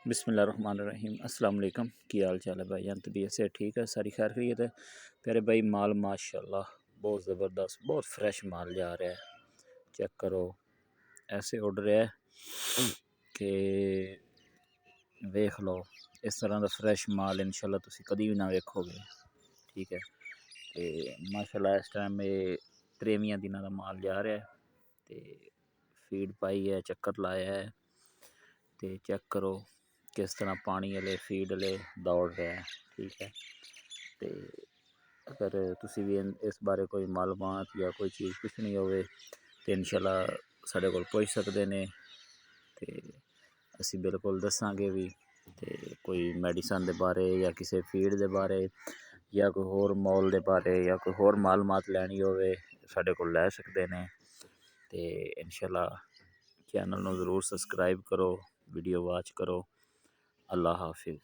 बिस्मिल्लाहिर्रहमानिर्रहीम अस्सलाम वालेकुम। की हाल चाल है भाई? तबीयत से ठीक है? सारी खैर खैरियत है? प्यारे भाई, माल माशाल्लाह बहुत ज़बरदस्त, बहुत फ्रेश माल जा रहा है। चेक करो, ऐसे ऑर्डर है कि वेख लो, इस तरह का फ्रेश माल इंशाल्लाह तुसी कभी भी ना वेखोगे। ठीक है, तो माशाल्लाह इस टाइम ये 23 दिनों का माल जा रहा है। तो फीड पाई है, चक्कर लाया है, तो चेक करो किस तरह पानी वाले फीड वाले दौड़ रहा है। ठीक है, तो अगर तुसी भी इस बारे कोई मालूमात या कोई चीज़ पुछनी होवे तो इंशाल्लाह साढ़े कोल पुछ सकते ने, तो असी बिल्कुल दसांगे भी। तो कोई मेडिसन के बारे या किसी फीड के बारे या कोई होर मॉल के बारे या कोई होर मालूमात लैनी होवे साढ़े कोल लै सकते हैं। तो इंशाल्लाह चैनल को ज़रूर सबसक्राइब करो, वीडियो वॉच करो। अल्लाह हाफिज़।